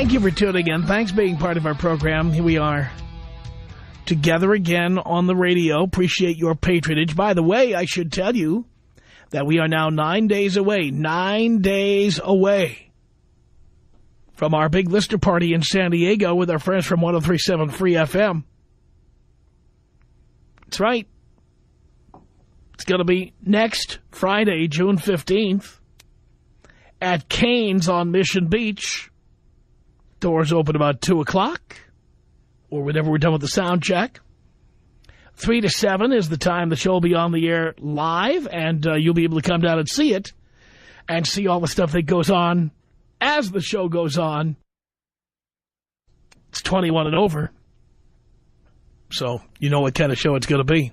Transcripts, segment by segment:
Thank you for tuning in. Thanks for being part of our program. Here we are together again on the radio. Appreciate your patronage. By the way, I should tell you that we are now 9 days away, 9 days away from our big listener party in San Diego with our friends from 103.7 Free FM. That's right. It's going to be next Friday, June 15th, at Cane's on Mission Beach. Doors open about 2 o'clock, or whenever we're done with the sound check. 3 to 7 is the time the show will be on the air live, and you'll be able to come down and see it, and see all the stuff that goes on as the show goes on. It's 21 and over, so you know what kind of show it's going to be.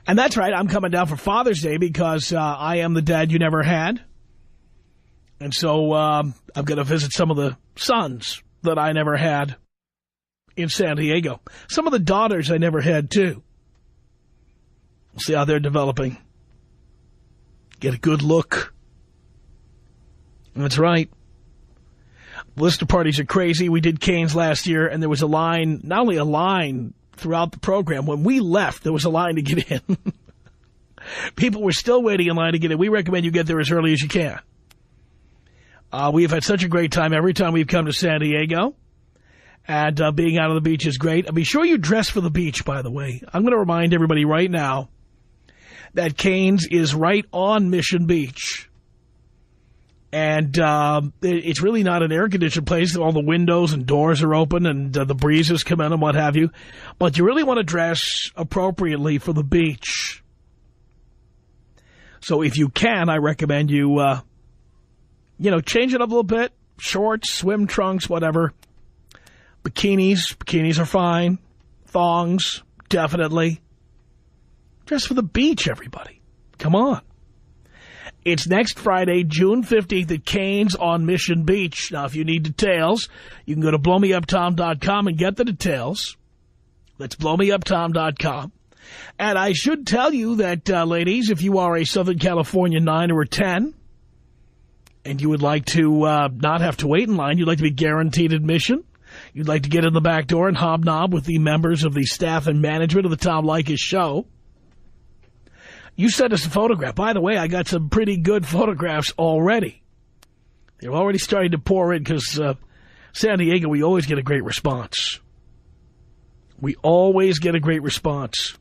And that's right, I'm coming down for Father's Day because I am the dad you never had. And so I'm going to visit some of the sons that I never had in San Diego. Some of the daughters I never had, too. We'll see how they're developing. Get a good look. That's right. Listener parties are crazy. We did Cane's last year, and there was a line, not only a line throughout the program. When we left, there was a line to get in. People were still waiting in line to get in. We recommend you get there as early as you can. We've had such a great time every time we've come to San Diego. And being out on the beach is great. And be sure you dress for the beach, by the way. I'm going to remind everybody right now that Cane's is right on Mission Beach. And it's really not an air-conditioned place. All the windows and doors are open and the breezes come in and what have you. But you really want to dress appropriately for the beach. So if you can, I recommend you... change it up a little bit. Shorts, swim trunks, whatever. Bikinis are fine. Thongs, definitely. Dress for the beach, everybody. Come on. It's next Friday, June 15th at Cane's on Mission Beach. Now, if you need details, you can go to blowmeuptom.com and get the details. That's blowmeuptom.com. And I should tell you that, ladies, if you are a Southern California 9 or a 10... and you would like to not have to wait in line, you'd like to be guaranteed admission, you'd like to get in the back door and hobnob with the members of the staff and management of the Tom Leykis show, you send us a photograph. By the way, I got some pretty good photographs already. They're already starting to pour in because San Diego, we always get a great response. We always get a great response.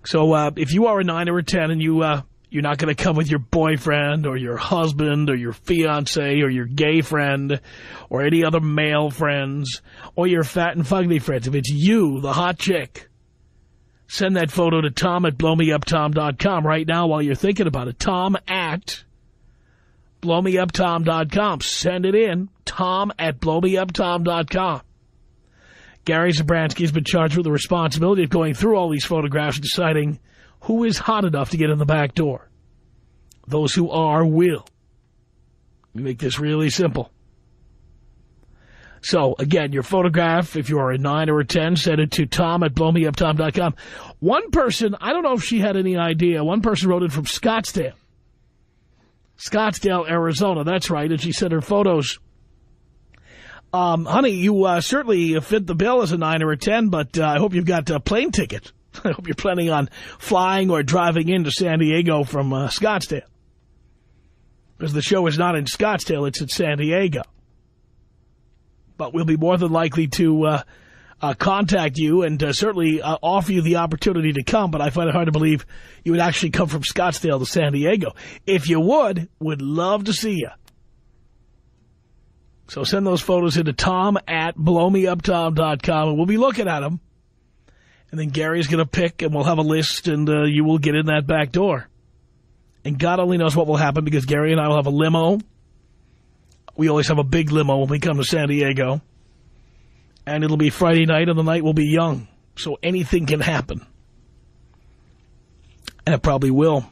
So if you are a 9 or a 10 and you're not going to come with your boyfriend or your husband or your fiance or your gay friend or any other male friends or your fat and fugly friends. If it's you, the hot chick, send that photo to tom@blowmeuptom.com right now while you're thinking about it. tom@blowmeuptom.com. Send it in. tom@blowmeuptom.com. Gary Zabransky's been charged with the responsibility of going through all these photographs and deciding who is hot enough to get in the back door. Those who are will. We make this really simple. So, again, your photograph, if you are a 9 or a 10, send it to tom@blowmeuptom.com. One person, I don't know if she had any idea, one person wrote in from Scottsdale, Arizona, that's right, and she sent her photos. Honey, you certainly fit the bill as a 9 or a 10, but I hope you've got a plane ticket. I hope you're planning on flying or driving into San Diego from Scottsdale. Because the show is not in Scottsdale, it's in San Diego. But we'll be more than likely to contact you and certainly offer you the opportunity to come. But I find it hard to believe you would actually come from Scottsdale to San Diego. If you would love to see you. So send those photos into tom@blowmeuptom.com, and we'll be looking at them. And then Gary's going to pick, and we'll have a list, and you will get in that back door. And God only knows what will happen, because Gary and I will have a limo. We always have a big limo when we come to San Diego. And it'll be Friday night, and the night will be young. So anything can happen. And it probably will.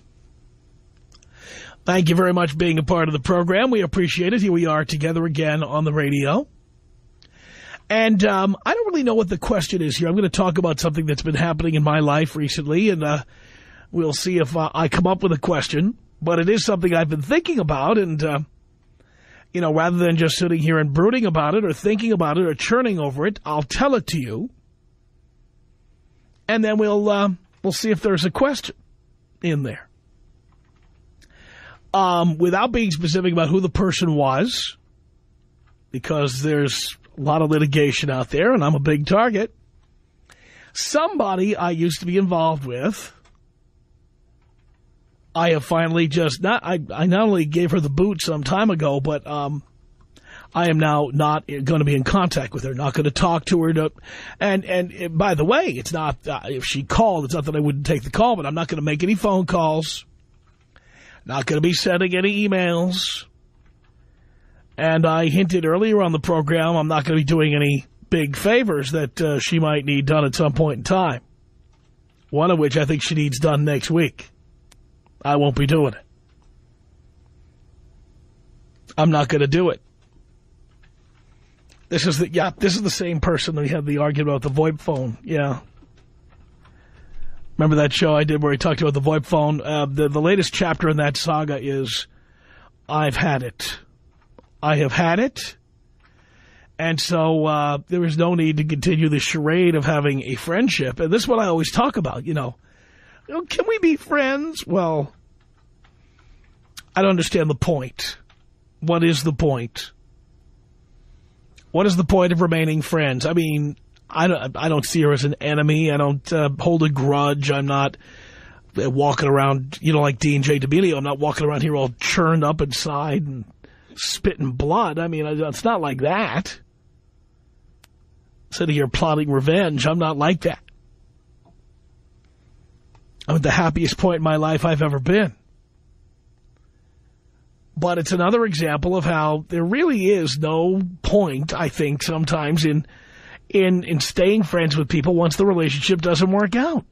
Thank you very much for being a part of the program. We appreciate it. Here we are together again on the radio. And I don't really know what the question is here. I'm going to talk about something that's been happening in my life recently, and we'll see if I come up with a question. But it is something I've been thinking about, and You know, rather than just sitting here and brooding about it or thinking about it or churning over it, I'll tell it to you. And then we'll see if there's a question in there. Without being specific about who the person was, because there's a lot of litigation out there and I'm a big target, somebody I used to be involved with, I have finally I not only gave her the boot some time ago, but I am now not going to be in contact with her, not going to talk to her. And by the way, it's not, if she called, it's not that I wouldn't take the call, but I'm not going to make any phone calls, not going to be sending any emails. And I hinted earlier on the program, I'm not going to be doing any big favors that she might need done at some point in time. One of which I think she needs done next week. I won't be doing it. I'm not going to do it. This is the same person that we had the argument about the VoIP phone. Yeah. Remember that show I did where he talked about the VoIP phone? The latest chapter in that saga is, I've had it. I have had it. And so there is no need to continue the charade of having a friendship. And this is what I always talk about, you know, can we be friends? Well, I don't understand the point. What is the point? What is the point of remaining friends? I mean, I don't see her as an enemy. I don't hold a grudge. I'm not walking around, you know, like Dean J. D'Amelio. I'm not walking around here all churned up inside and spitting blood. I mean, it's not like that. Sitting here plotting revenge. I'm not like that. I'm at the happiest point in my life I've ever been. But it's another example of how there really is no point, I think, sometimes in staying friends with people once the relationship doesn't work out.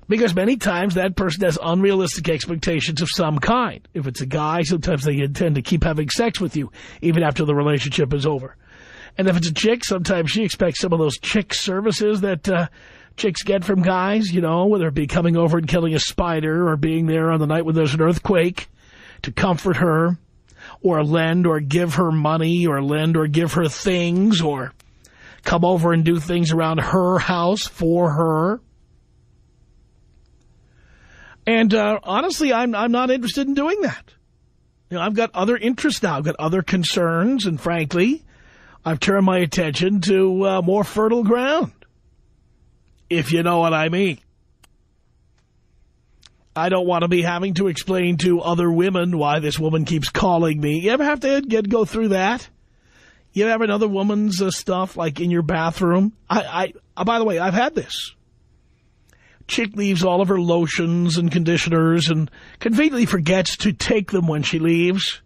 Because many times that person has unrealistic expectations of some kind. If it's a guy, sometimes they intend to keep having sex with you even after the relationship is over. And if it's a chick, sometimes she expects some of those chick services that chicks get from guys, you know, whether it be coming over and killing a spider or being there on the night when there's an earthquake to comfort her, or lend or give her money, or lend or give her things, or come over and do things around her house for her. And honestly, I'm not interested in doing that. You know, I've got other interests now. I've got other concerns, and frankly, I've turned my attention to more fertile ground, if you know what I mean. I don't want to be having to explain to other women why this woman keeps calling me. You ever have to go through that? You ever have another woman's stuff, like in your bathroom? By the way, I've had this. Chick leaves all of her lotions and conditioners and conveniently forgets to take them when she leaves.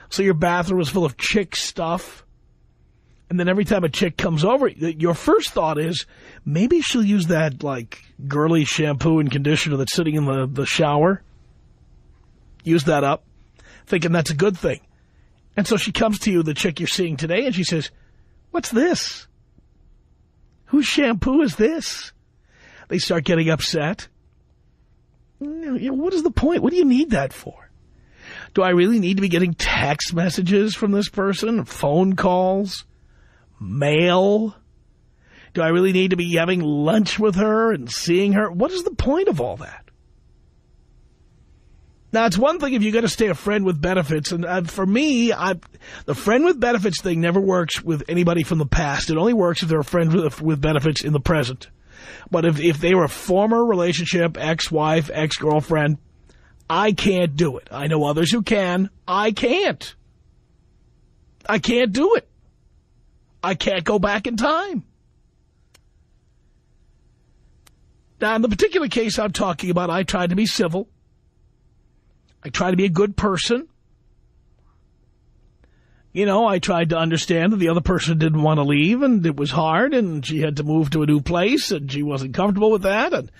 So your bathroom is full of chick stuff. And then every time a chick comes over, your first thought is, maybe she'll use that, like, girly shampoo and conditioner that's sitting in the shower. Use that up, thinking that's a good thing. And so she comes to you, the chick you're seeing today, and she says, what's this? Whose shampoo is this? They start getting upset. You know, what is the point? What do you need that for? Do I really need to be getting text messages from this person? Phone calls? Mail? Do I really need to be having lunch with her and seeing her? What is the point of all that? Now, it's one thing if you got to stay a friend with benefits, and for me, the friend with benefits thing never works with anybody from the past. It only works if they're a friend with benefits in the present. But if they were a former relationship, ex-wife, ex-girlfriend, I can't do it. I know others who can. I can't. I can't do it. I can't go back in time. Now, in the particular case I'm talking about, I tried to be civil. I tried to be a good person. You know, I tried to understand that the other person didn't want to leave, and it was hard, and she had to move to a new place, and she wasn't comfortable with that, and,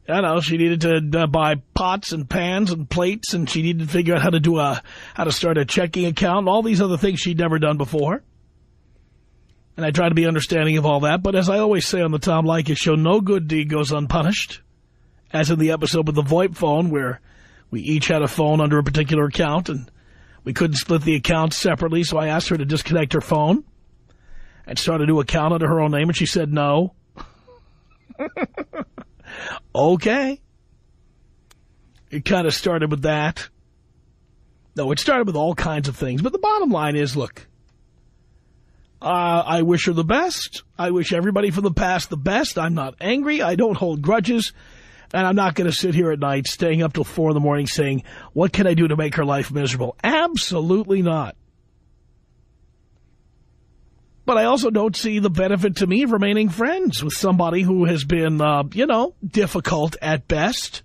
you know, she needed to buy pots and pans and plates, and she needed to figure out how to start a checking account, and all these other things she'd never done before. And I try to be understanding of all that, but as I always say on the Tom Leykis show, no good deed goes unpunished, as in the episode with the VoIP phone, where we each had a phone under a particular account, and We couldn't split the accounts separately, so I asked her to disconnect her phone and start a new account under her own name, and she said no. Okay. It kind of started with that. No, it started with all kinds of things. But the bottom line is, look, I wish her the best. I wish everybody from the past the best. I'm not angry. I don't hold grudges. And I'm not going to sit here at night staying up till 4 in the morning saying, what can I do to make her life miserable? Absolutely not. But I also don't see the benefit to me of remaining friends with somebody who has been, difficult at best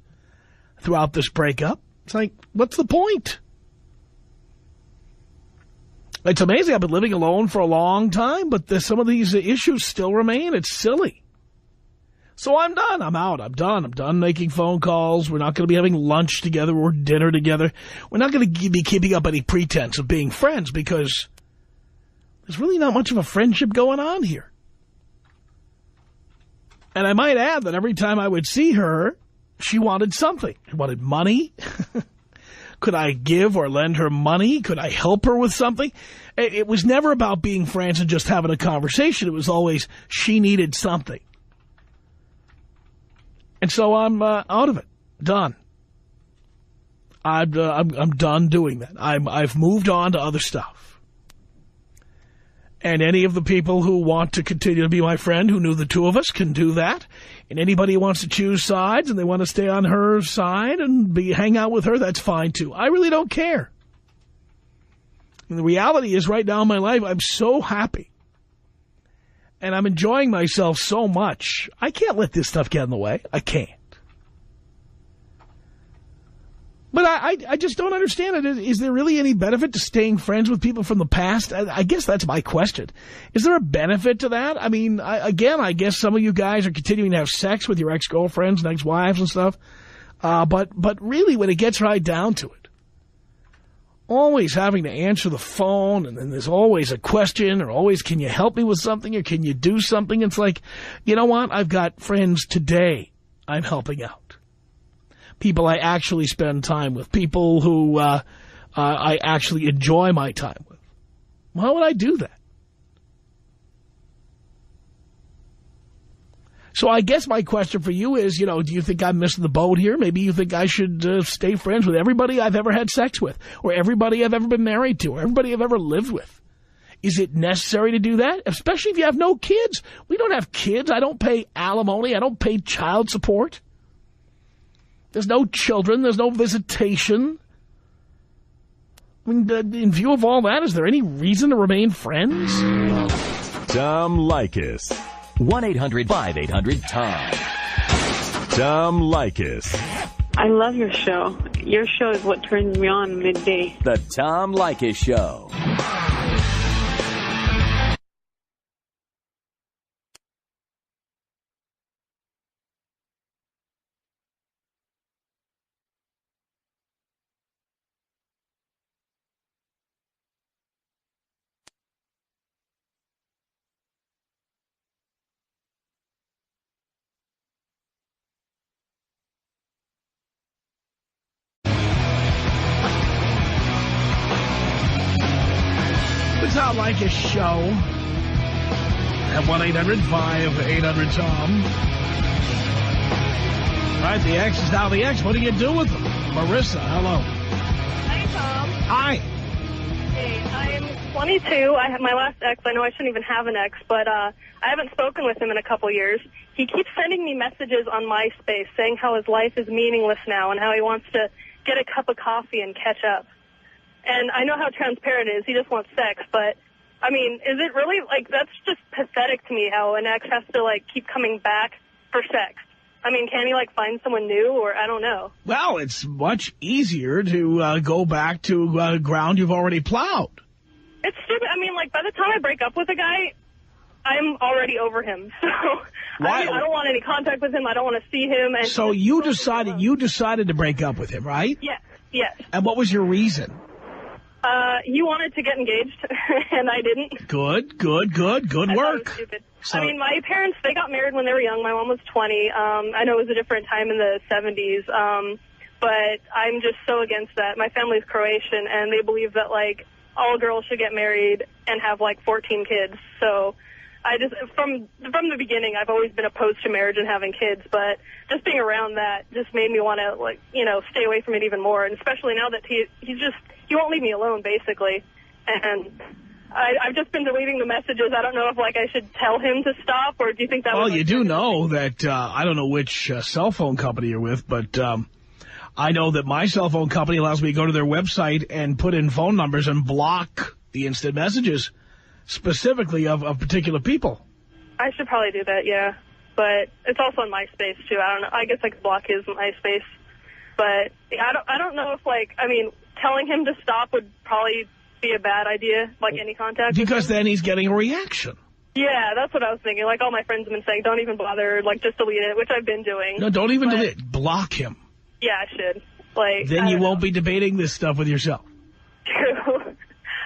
throughout this breakup. It's like, what's the point? It's amazing. I've been living alone for a long time, but some of these issues still remain. It's silly. So I'm done. I'm out. I'm done. I'm done making phone calls. We're not going to be having lunch together or dinner together. We're not going to be keeping up any pretense of being friends because there's really not much of a friendship going on here. And I might add that every time I would see her, she wanted something. She wanted money. Could I give or lend her money? Could I help her with something? It was never about being friends and just having a conversation. It was always she needed something. And so I'm out of it. Done. I'm done doing that. I've moved on to other stuff. And any of the people who want to continue to be my friend, who knew the two of us, can do that. And anybody who wants to choose sides and they want to stay on her side and hang out with her, that's fine too. I really don't care. And the reality is, right now in my life, I'm so happy. And I'm enjoying myself so much. I can't let this stuff get in the way. I can't. But I just don't understand it. Is there really any benefit to staying friends with people from the past? I guess that's my question. Is there a benefit to that? I mean, I guess some of you guys are continuing to have sex with your ex-girlfriends and ex-wives and stuff. But really, when it gets right down to it, always having to answer the phone, and then there's always a question, or always, can you help me with something, or can you do something? It's like, you know what? I've got friends today I'm helping out. People I actually spend time with. People who I actually enjoy my time with. Why would I do that? So I guess my question for you is, do you think I'm missing the boat here? Maybe you think I should stay friends with everybody I've ever had sex with, or everybody I've ever been married to, or everybody I've ever lived with. Is it necessary to do that? Especially if you have no kids. We don't have kids. I don't pay alimony. I don't pay child support. There's no children. There's no visitation. I mean, in view of all that, is there any reason to remain friends? Tom Leykis. 1-800-5800-TOM. Tom Leykis. I love your show. Your show is what turns me on midday. The Tom Leykis Show. Tom Leykis Show at 1-800-5800-TOM. All right, the ex is now the ex. What do you do with them? Marissa, hello. Hi, Tom. Hi. Hey, I'm 22. I have my last ex. I know I shouldn't even have an ex, but I haven't spoken with him in a couple years. He keeps sending me messages on MySpace saying how his life is meaningless now and how he wants to get a cup of coffee and catch up. And I know how transparent it is. He just wants sex. But, I mean, is it really, that's just pathetic to me how an ex has to, keep coming back for sex. I mean, can he, find someone new, or I don't know. Well, it's much easier to go back to ground you've already plowed. It's stupid. I mean, by the time I break up with a guy, I'm already over him. So, I don't want any contact with him. I don't want to see him. And so you decided to break up with him, right? Yes. And what was your reason? He wanted to get engaged, and I didn't. Good I work. Stupid. So, I mean, my parents, they got married when they were young. My mom was 20. I know it was a different time in the 70s. but I'm just so against that. My family's Croatian, and they believe that, like, all girls should get married and have, like, 14 kids. So I just, from the beginning, I've always been opposed to marriage and having kids, but just being around that just made me want to, like, you know, stay away from it even more, and especially now that he won't leave me alone, basically. And I've just been deleting the messages. I don't know if, like, I should tell him to stop, or do you think that Well, would, like, you do know that, I don't know which cell phone company you're with, but I know that my cell phone company allows me to go to their website and put in phone numbers and block the instant messages, specifically of particular people. I should probably do that, yeah. But it's also on MySpace, too. I don't know. I guess I could block his MySpace. But I don't know if, like, I mean, telling him to stop would probably be a bad idea, like any contact. Because then he's getting a reaction. Yeah, that's what I was thinking. Like, all my friends have been saying, don't even bother, like, just delete it, which I've been doing. No, don't even delete it. Block him. Yeah, I should. Like, then you won't be debating this stuff with yourself. True.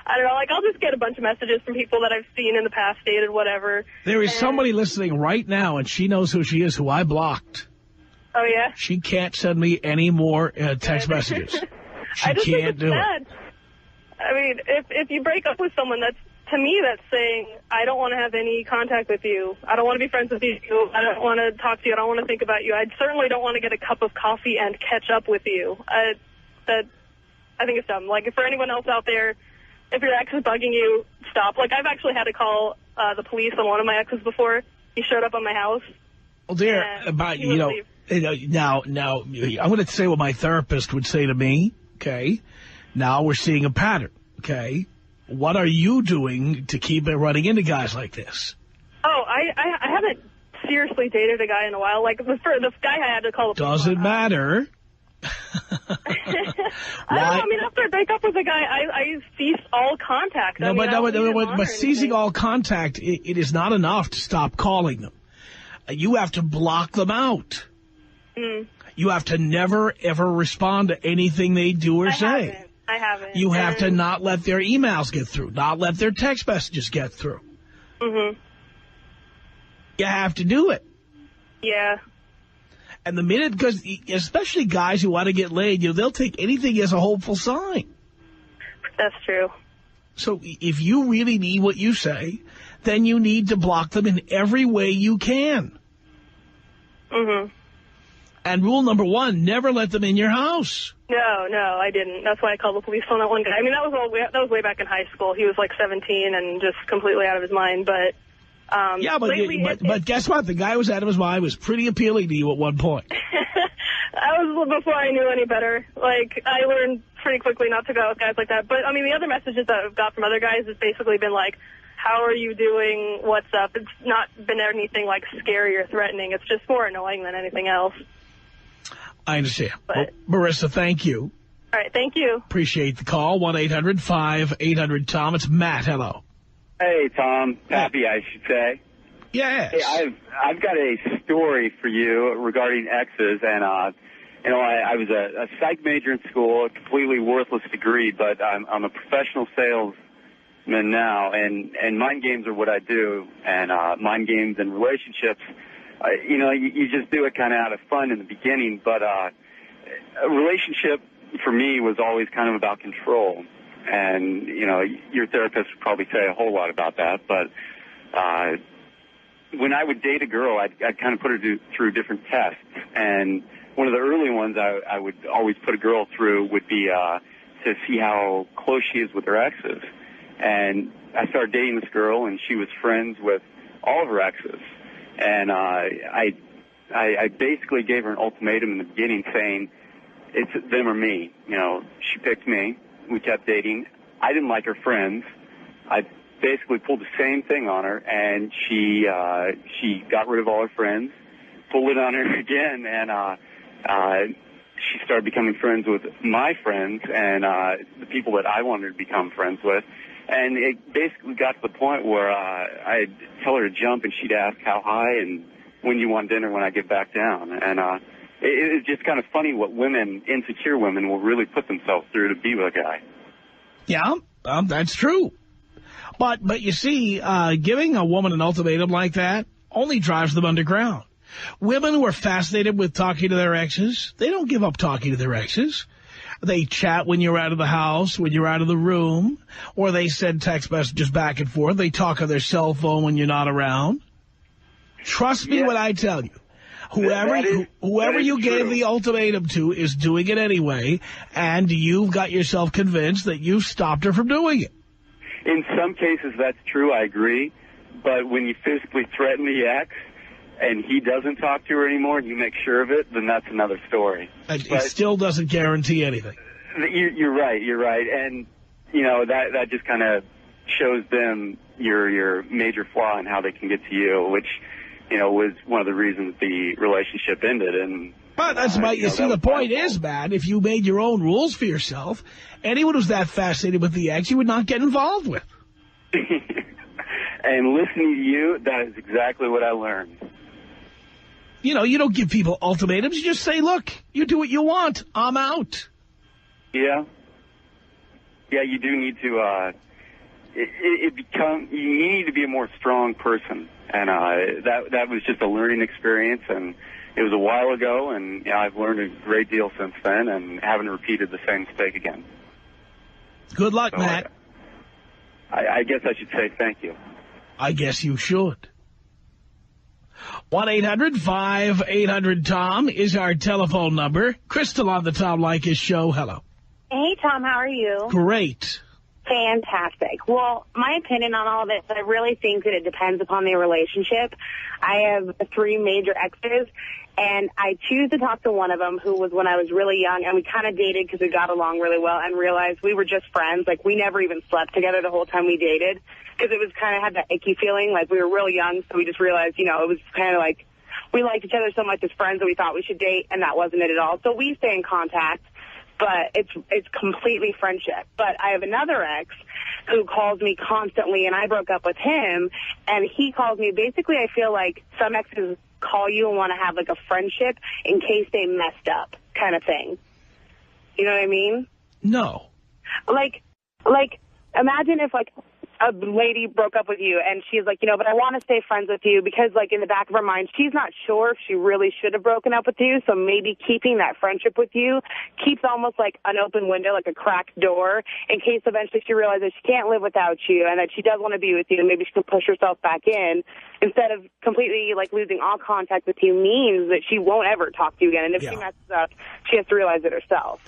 I don't know. Like, I'll just get a bunch of messages from people that I've seen in the past, dated, whatever. There is somebody listening right now, and she knows who she is, who I blocked. Oh, yeah? She can't send me any more text messages. She I just can't do sad. it. I mean, if you break up with someone, that's, to me, that's saying, I don't want to have any contact with you. I don't want to be friends with you. I don't want to talk to you. I don't want to think about you. I certainly don't want to get a cup of coffee and catch up with you. I think it's dumb. Like, for anyone else out there, if your ex is bugging you, stop. Like, I've actually had to call the police on one of my exes before. He showed up on my house. Well, dear, but, now, I'm going to say what my therapist would say to me, okay? Now we're seeing a pattern, okay? What are you doing to keep it running into guys like this? Oh, I haven't seriously dated a guy in a while. Like, the guy I had to call the police. Doesn't matter. I mean, after I break up with a guy, I cease all contact. But ceasing all contact, it is not enough to stop calling them. You have to block them out. Mm. You have to never, ever respond to anything they do or say. I haven't. You have to not let their emails get through, not let their text messages get through. Mm-hmm. You have to do it. Yeah. And the minute, because especially guys who want to get laid, they'll take anything as a hopeful sign. That's true. So if you really need what you say, then you need to block them in every way you can. Mm-hmm. And rule number 1, never let them in your house. No, I didn't. That's why I called the police on that one guy. I mean, that was way back in high school. He was like 17 and just completely out of his mind. But yeah, but guess what? The guy who was out of his mind was pretty appealing to you at one point. That was before I knew any better. Like, I learned pretty quickly not to go out with guys like that. But I mean, the other messages that I've got from other guys has basically been like, how are you doing? What's up? It's not been anything like scary or threatening. It's just more annoying than anything else. I understand. But, well, Marissa, thank you. All right, thank you. Appreciate the call. 1-800-5800-TOM. It's Matt. Hello. Hey, Tom. Pappy, I should say. Yes. Hey, I've got a story for you regarding exes, and I was a psych major in school, a completely worthless degree, but I'm a professional salesman now, and mind games are what I do, and mind games and relationships. You just do it kind of out of fun in the beginning, but a relationship for me was always kind of about control. And, your therapist would probably say a whole lot about that, but when I would date a girl, I'd kind of put her through different tests. And one of the early ones I would always put a girl through would be to see how close she is with her exes. And I started dating this girl, and she was friends with all of her exes. And I basically gave her an ultimatum in the beginning saying, it's them or me. She picked me. We kept dating. I didn't like her friends. I basically pulled the same thing on her, and she got rid of all her friends, pulled it on her again, and she started becoming friends with my friends and the people that I wanted to become friends with. And it basically got to the point where I'd tell her to jump, and she'd ask how high and when you want dinner when I get back down. And it's just kind of funny what insecure women, will really put themselves through to be with a guy. Yeah, that's true. But you see, giving a woman an ultimatum like that only drives them underground. Women who are fascinated with talking to their exes, they don't give up talking to their exes. They chat when you're out of the house, when you're out of the room, or they send text messages back and forth. They talk on their cell phone when you're not around. Trust me when I tell you. Whoever you gave the ultimatum to is doing it anyway, and you've got yourself convinced that you stopped her from doing it. In some cases, that's true. I agree. But when you physically threaten the ex and he doesn't talk to her anymore and you make sure of it, then that's another story. It still doesn't guarantee anything. You're right. And, you know, that just kind of shows them your major flaw in how they can get to you, which, you know, was one of the reasons the relationship ended. And but that's you see, the point is, man, if you made your own rules for yourself, anyone who's that fascinated with the ex, you would not get involved with. And listening to you, that is exactly what I learned. You know, you don't give people ultimatums. You just say, look, you do what you want. I'm out. Yeah. Yeah, you do need to, you need to be a more strong person. And that was just a learning experience, and it was a while ago, and you know, I've learned a great deal since then and haven't repeated the same mistake again. Good luck, Matt. I guess I should say thank you. I guess you should. 1-800-5800-TOM is our telephone number. Crystal on the Tom Leykis show. Hello. Hey, Tom. How are you? Great. Fantastic. Well, my opinion on all of this, I really think that it depends upon the relationship. I have 3 major exes, and I choose to talk to one of them who was when I was really young, and we kind of dated because we got along really well and realized we were just friends. Like, we never even slept together the whole time we dated because it was kind of had that icky feeling. Like, we were real young, so we just realized, you know, it was kind of like we liked each other so much as friends that we thought we should date, and that wasn't it at all. So we stay in contact. But it's completely friendship. But I have another ex who calls me constantly, and I broke up with him, and he calls me. Basically, I feel like some exes call you and want to have, like, a friendship in case they messed up kind of thing. You know what I mean? No. Like, imagine if, like, a lady broke up with you, and she's like, you know, but I want to stay friends with you because, like, in the back of her mind, she's not sure if she really should have broken up with you, so maybe keeping that friendship with you keeps almost like an open window, like a cracked door, in case eventually she realizes she can't live without you and that she does want to be with you, and maybe she can push herself back in instead of completely, like, losing all contact with you means that she won't ever talk to you again, and if she messes up, she has to realize it herself.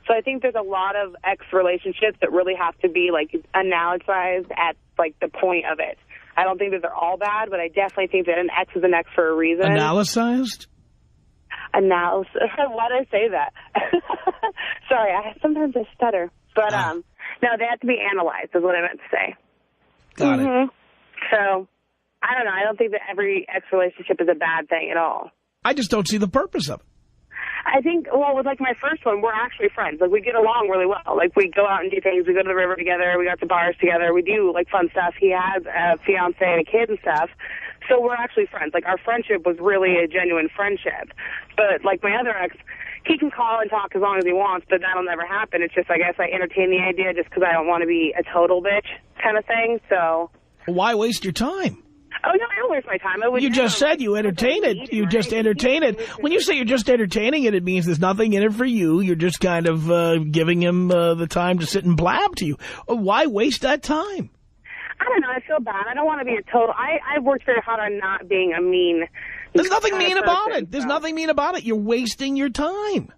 So I think there's a lot of ex-relationships that really have to be, like, analyzed at, like, the point of it. I don't think that they're all bad, but I definitely think that an ex is an ex for a reason. Analyzed? Why did I say that? Sorry, sometimes I stutter. But, no, they have to be analyzed is what I meant to say. Got it. So, I don't know. I don't think that every ex-relationship is a bad thing at all. I just don't see the purpose of it. I think, well, with, like, my first one, we're actually friends. Like, we get along really well. Like, we go out and do things. We go to the river together. We go to bars together. We do, like, fun stuff. He has a fiancé and a kid and stuff. So we're actually friends. Like, our friendship was really a genuine friendship. But, like, my other ex, he can call and talk as long as he wants, but that'll never happen. It's just, I guess, I entertain the idea just because I don't want to be a total bitch kind of thing, so. Why waste your time? Oh, no, I don't waste my time. You just said you entertain it. You just entertain it. When you say you're just entertaining it, it means there's nothing in it for you. You're just kind of giving him the time to sit and blab to you. Why waste that time? I don't know. I feel bad. I don't want to be a total. I've worked very hard on not being a mean. There's nothing mean about it. There's nothing mean about it. You're wasting your time.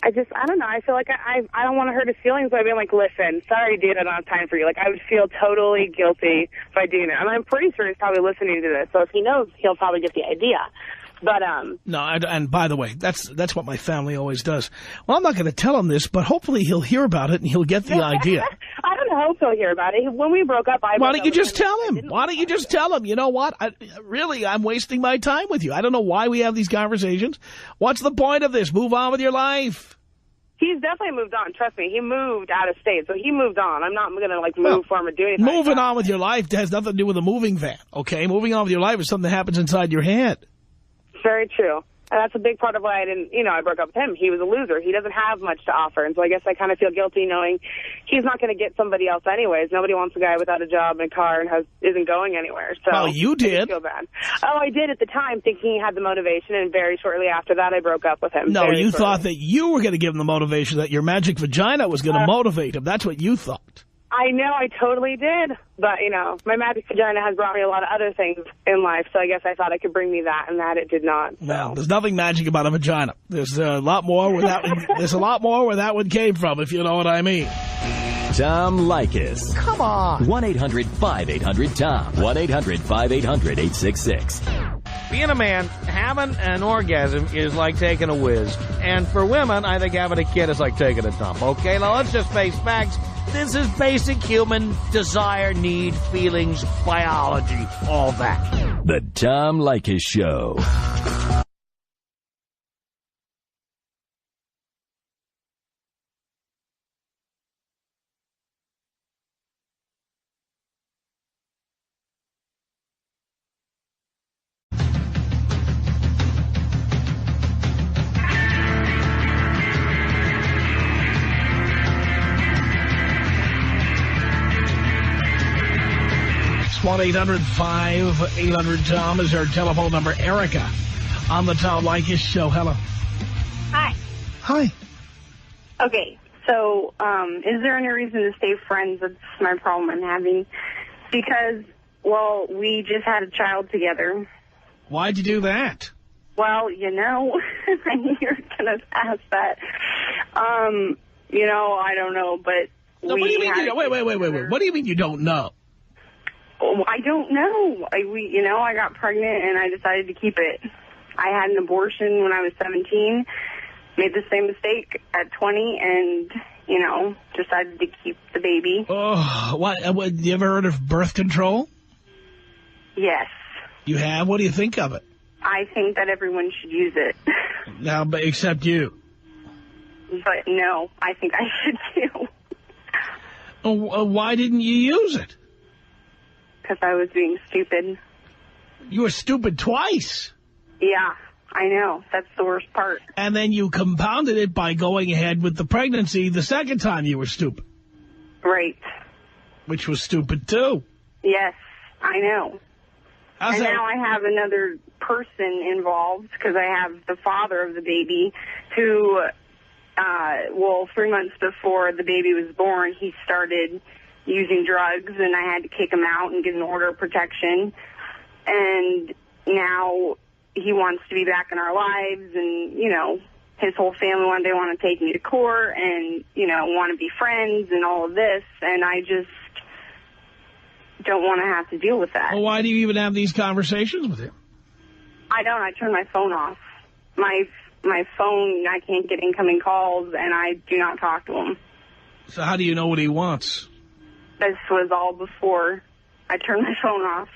I don't know. I feel like I don't want to hurt his feelings by being like, listen, sorry, dude, I don't have time for you. Like, I would feel totally guilty by doing it. And I'm pretty sure he's probably listening to this. So if he knows, he'll probably get the idea. But, No, and by the way, that's what my family always does. Well, I'm not going to tell him this, but hopefully he'll hear about it and he'll get the idea. I don't hope he'll hear about it. When we broke up, Why don't you just tell him? Why don't you just tell him? You know what? I'm wasting my time with you. I don't know why we have these conversations. What's the point of this? Move on with your life. He's definitely moved on. Trust me. He moved out of state, so he moved on. I'm not going to, like, move for him or do anything. Moving on with your life has nothing to do with a moving van, okay? Moving on with your life is something that happens inside your head. Very true. And that's a big part of why I broke up with him. He was a loser. He doesn't have much to offer. And so I guess I kind of feel guilty knowing he's not going to get somebody else anyways. Nobody wants a guy without a job and a car and isn't going anywhere. So well, you did. I feel bad. Oh, I did at the time, thinking he had the motivation, and very shortly after that, I broke up with him. No, you thought that you were going to give him the motivation, that your magic vagina was going to motivate him. That's what you thought. I know, I totally did. But, my magic vagina has brought me a lot of other things in life, so I guess I thought it could bring me that, and that it did not. So. Well, there's nothing magic about a vagina. There's a lot more where that one came from, if you know what I mean. Tom Leykis. Come on. 1-800-5800-TOM. 1-800-5800-866. Being a man, having an orgasm is like taking a whiz. And for women, I think having a kid is like taking a dump. Okay, now let's just face facts. This is basic human desire, need, feelings, biology, all that. The Tom Leykis Show. It's 1-800-5800-TOM is our telephone number. Erica on the Tom Leykis Show. Hello. Hi. Hi. Okay, so is there any reason to stay friends? That's my problem I'm having. Because, well, we just had a child together. Why'd you do that? Well, I knew you were going to ask that. I don't know, but No, what do you mean you don't? Wait. What do you mean you don't know? Oh, I don't know. I got pregnant and I decided to keep it. I had an abortion when I was 17, made the same mistake at 20, and, decided to keep the baby. Oh, what? You ever heard of birth control? Yes. You have? What do you think of it? I think that everyone should use it. Now, except you. But no, I think I should too. Why didn't you use it? Because I was being stupid. You were stupid twice. Yeah, I know. That's the worst part. And then you compounded it by going ahead with the pregnancy the second time you were stupid. Right. Which was stupid, too. Yes, I know. How's and that? now I have another person involved because I have the father of the baby who, 3 months before the baby was born, he started using drugs, and I had to kick him out and get an order of protection. And now he wants to be back in our lives, and, his whole family one day want to take me to court and, want to be friends and all of this, and I just don't want to have to deal with that. Well, why do you even have these conversations with him? I don't. I turn my phone off. My phone, I can't get incoming calls, and I do not talk to him. So how do you know what he wants? This was all before I turned my phone off,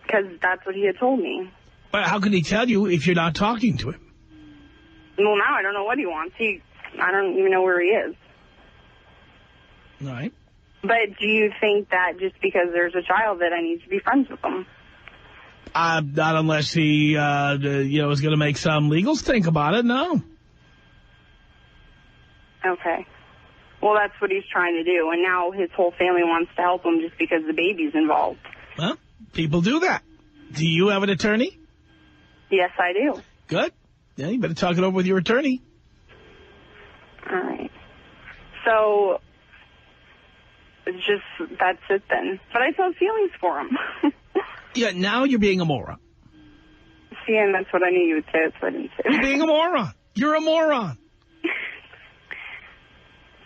because that's what he had told me. But how can he tell you if you're not talking to him? Well, now I don't know what he wants. I don't even know where he is. All right. But do you think that just because there's a child that I need to be friends with him? Not unless he, is going to make some legal stink about it, no. Okay. Well, that's what he's trying to do, and now his whole family wants to help him just because the baby's involved. Well, people do that. Do you have an attorney? Yes, I do. Good. Yeah, you better talk it over with your attorney. All right. So, that's it then. But I still have feelings for him. Yeah, now you're being a moron. See, and that's what I knew you would say. That's what I didn't say. You're being a moron. You're a moron.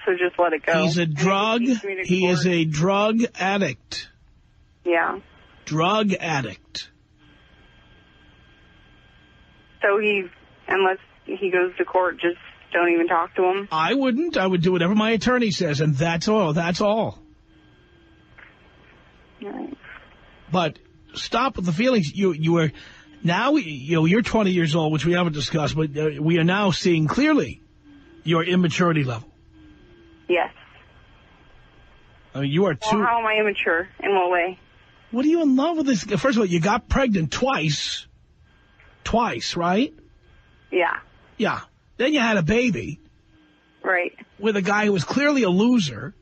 So just let it go. He's a drug. He is a drug addict. Yeah. Drug addict. So unless he goes to court, just don't even talk to him? I wouldn't. I would do whatever my attorney says, and that's all. That's all. All right. But stop with the feelings. You are now, you're 20 years old, which we haven't discussed, but we are now seeing clearly your immaturity level. Yes. I mean, you are too... Well, how am I immature? In what way? What are you in love with this? First of all, you got pregnant twice. twice, right? Yeah. Yeah. Then you had a baby. Right. With a guy who was clearly a loser.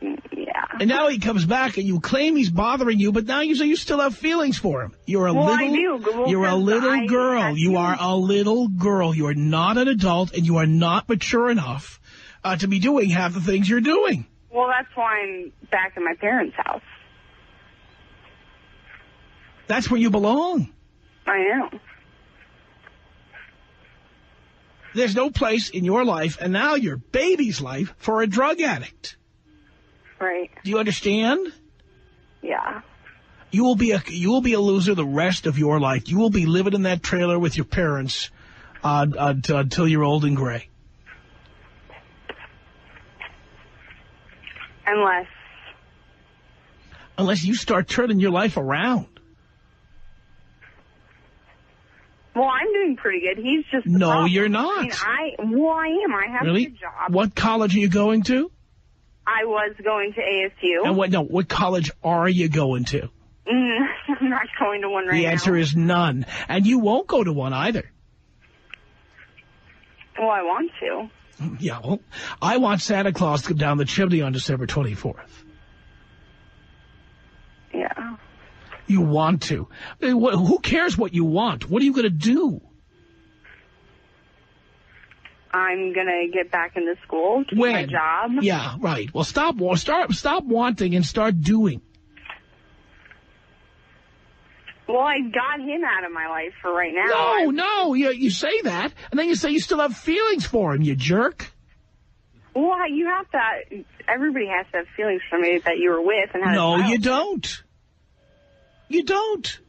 Yeah. And now he comes back and you claim he's bothering you, but now you say you still have feelings for him. You're a I do. you're a little girl. You are a little girl. You are not an adult, and you are not mature enough to be doing half the things you're doing. Well, that's why I'm back in my parents' house. That's where you belong. I know. There's no place in your life, and now your baby's life, for a drug addict. Right. Do you understand? Yeah. You will be a loser the rest of your life. You will be living in that trailer with your parents until you're old and gray. Unless you start turning your life around. Well, I'm doing pretty good. He's just No, problem. you're not. I am. I have Really? a good job. What college are you going to? I was going to ASU. And what college are you going to? I'm not going to one right now. The answer is none. And you won't go to one either. Well, I want to. Yeah, well, I want Santa Claus to come down the chimney on December 24th. Yeah. You want to. Who cares what you want? What are you going to do? I'm going to get back into school, keep my job. Yeah, right. Well, stop wanting and start doing. Well, I got him out of my life for right now. No, you say that, and then you say you still have feelings for him, you jerk. Well, you have to, everybody has to have feelings for somebody that you were with. And had No, a child. you don't. You don't.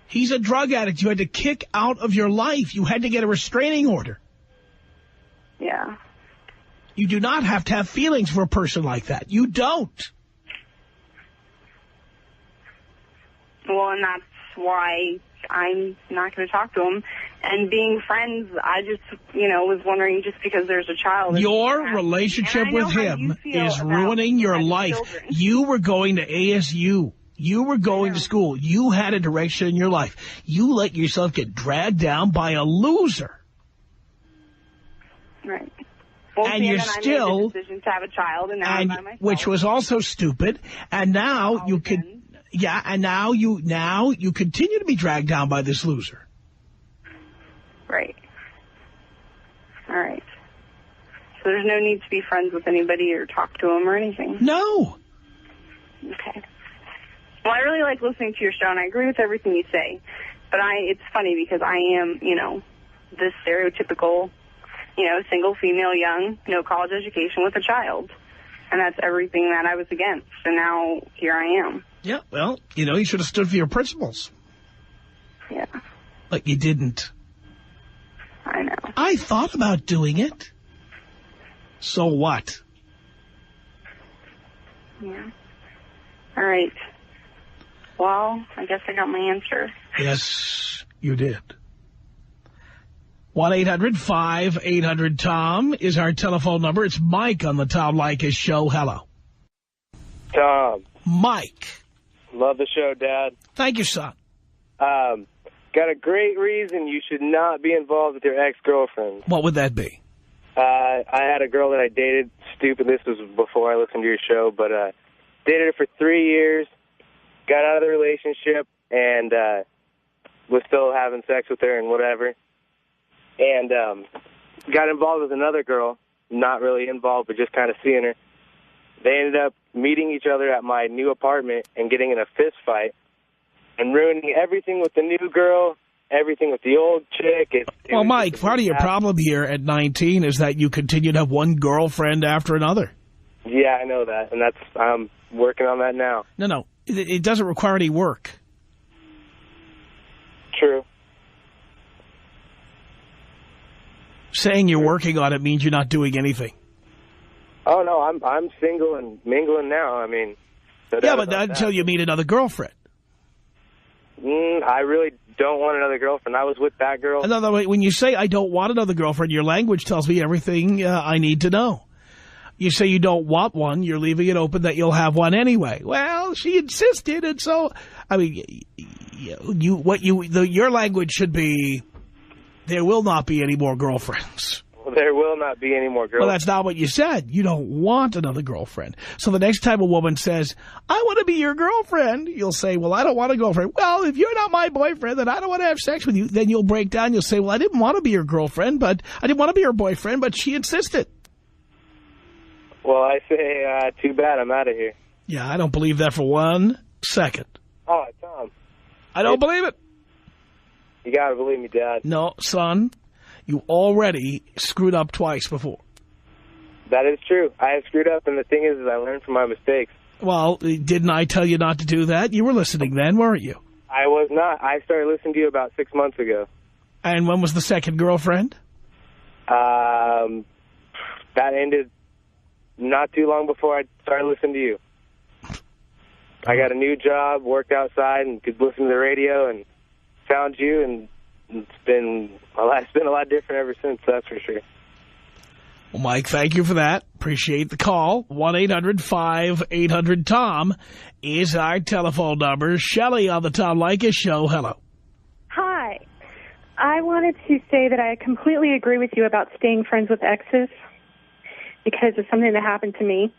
He's a drug addict. You had to kick out of your life. You had to get a restraining order. Yeah. You do not have to have feelings for a person like that. You don't. Well, and that's why I'm not going to talk to him. And being friends, I just, was wondering just because there's a child. Your relationship with him is ruining your life. Children. You were going to ASU. You were going to school. You had a direction in your life. You let yourself get dragged down by a loser. Right. Well, And you're still... I made the decision to have a child, and now I'm by myself. Which was also stupid. And now you could... Yeah, and now you continue to be dragged down by this loser. Right. All right. So there's no need to be friends with anybody or talk to them or anything? No. Okay. Well, I really like listening to your show, and I agree with everything you say. But it's funny because I am, this stereotypical, single female, young, no college education with a child. And that's everything that I was against. And now here I am. Yeah, well, you should have stood for your principles. Yeah. But you didn't. I know. I thought about doing it. So what? Yeah. All right. Well, I guess I got my answer. Yes, you did. 1-800-5800-TOM is our telephone number. It's Mike on the Tom Leykis Show. Hello. Tom. Mike. Love the show, Dad. Thank you, son. Got a great reason you should not be involved with your ex-girlfriend. What would that be? I had a girl that I dated. Stupid, this was before I listened to your show, but dated her for 3 years, got out of the relationship, and was still having sex with her and whatever. And got involved with another girl, not really involved, but just kind of seeing her. They ended up meeting each other at my new apartment and getting in a fist fight and ruining everything with the new girl, everything with the old chick. Well, Mike, part of your problem here at 19 is that you continue to have one girlfriend after another. Yeah, I know that, and I'm working on that now. No, it doesn't require any work. True. Saying you're working on it means you're not doing anything. Oh, no, I'm single and mingling now. I mean... Yeah, but not until you meet another girlfriend. I really don't want another girlfriend. I was with that girl. No, when you say I don't want another girlfriend, your language tells me everything I need to know. You say you don't want one, you're leaving it open that you'll have one anyway. Well, she insisted, and so, I mean, Your language should be, there will not be any more girlfriends. Well, there will not be any more girlfriends. Well, that's not what you said. You don't want another girlfriend. So the next time a woman says, I want to be your girlfriend, you'll say, well, I don't want a girlfriend. Well, if you're not my boyfriend, then I don't want to have sex with you. Then you'll break down. You'll say, well, I didn't want to be your girlfriend, but I didn't want to be your boyfriend, but she insisted. Well, I say, too bad, I'm out of here. Yeah, I don't believe that for 1 second. Oh, Tom. I don't believe it. You got to believe me, Dad. No, son, you already screwed up twice before. That is true. I have screwed up, and the thing is I learned from my mistakes. Well, didn't I tell you not to do that? You were listening then, weren't you? I was not. I started listening to you about 6 months ago. And when was the second girlfriend? That ended not too long before I started listening to you. I got a new job, worked outside, and could listen to the radio, and found you, and it's been a lot different ever since, that's for sure. Well, Mike, thank you for that. Appreciate the call. 1-800-5800-TOM is our telephone number. Shelley on the Tom Leykis Show. Hello. Hi. I wanted to say that I completely agree with you about staying friends with exes because of something that happened to me.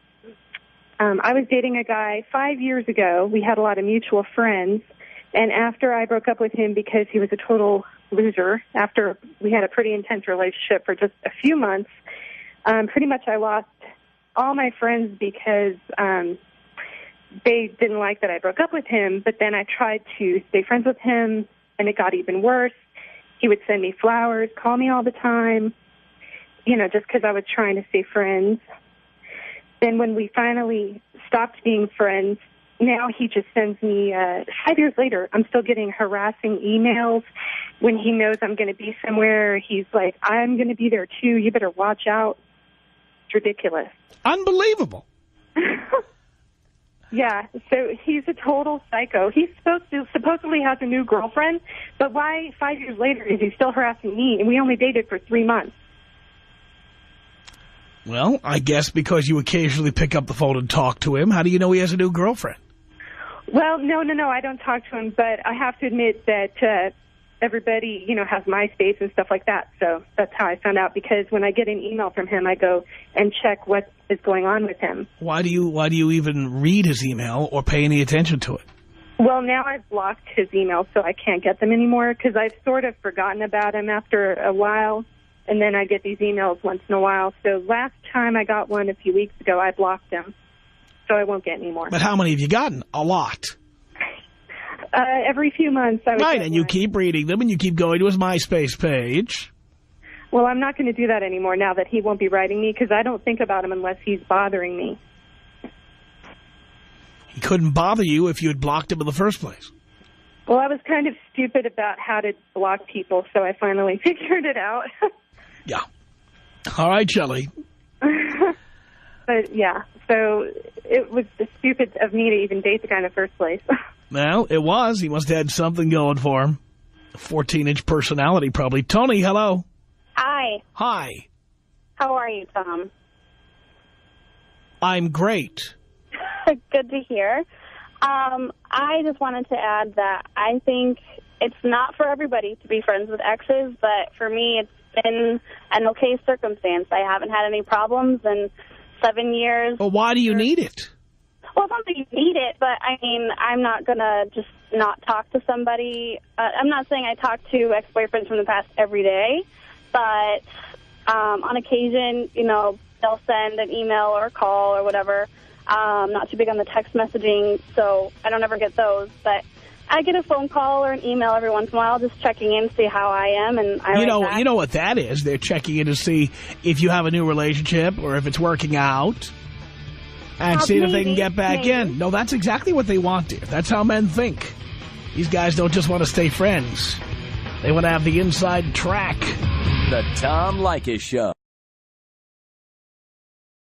I was dating a guy 5 years ago. We had a lot of mutual friends. And after I broke up with him because he was a total loser, after we had a pretty intense relationship for just a few months, pretty much I lost all my friends because they didn't like that I broke up with him. But then I tried to stay friends with him, and it got even worse. He would send me flowers, call me all the time, just because I was trying to stay friends. Then when we finally stopped being friends, now he just sends me, 5 years later, I'm still getting harassing emails. When he knows I'm going to be somewhere, he's like, I'm going to be there too. You better watch out. It's ridiculous. Unbelievable. Yeah, so he's a total psycho. He supposedly has a new girlfriend, but why 5 years later is he still harassing me? And we only dated for 3 months. Well, I guess because you occasionally pick up the phone and talk to him. How do you know he has a new girlfriend? Well, no, I don't talk to him, but I have to admit that everybody, has MySpace and stuff like that. So that's how I found out, because when I get an email from him, I go and check what is going on with him. Why do you even read his email or pay any attention to it? Well, now I've blocked his email, so I can't get them anymore, because I've sort of forgotten about him after a while. And then I get these emails once in a while. So last time I got one a few weeks ago, I blocked him. So I won't get any more. But how many have you gotten? A lot. Every few months. I would right, get and you one. keep reading them, and you keep going to his MySpace page. Well, I'm not going to do that anymore now that he won't be writing me, because I don't think about him unless he's bothering me. He couldn't bother you if you had blocked him in the first place. Well, I was kind of stupid about how to block people, so I finally figured it out. Yeah. All right, Shelley. But, yeah, so it was stupid of me to even date the guy in the first place. Well, it was. He must have had something going for him. A 14-inch personality, probably. Tony, hello. Hi. Hi. How are you, Tom? I'm great. Good to hear. I just wanted to add that I think it's not for everybody to be friends with exes, but for me it's been an okay circumstance. I haven't had any problems in 7 years. Well, why do you need it? Well, it's not that you need it, but, I mean, I'm not going to just not talk to somebody. I'm not saying I talk to ex-boyfriends from the past every day, but on occasion, they'll send an email or a call or whatever. I'm not too big on the text messaging, so I don't ever get those, but I get a phone call or an email every once in a while, just checking in to see how I am, and you know what that is. They're checking in to see if you have a new relationship or if it's working out, and seeing if they can get back in. No, that's exactly what they want, dear. That's how men think. These guys don't just want to stay friends. They want to have the inside track. The Tom Leykis Show.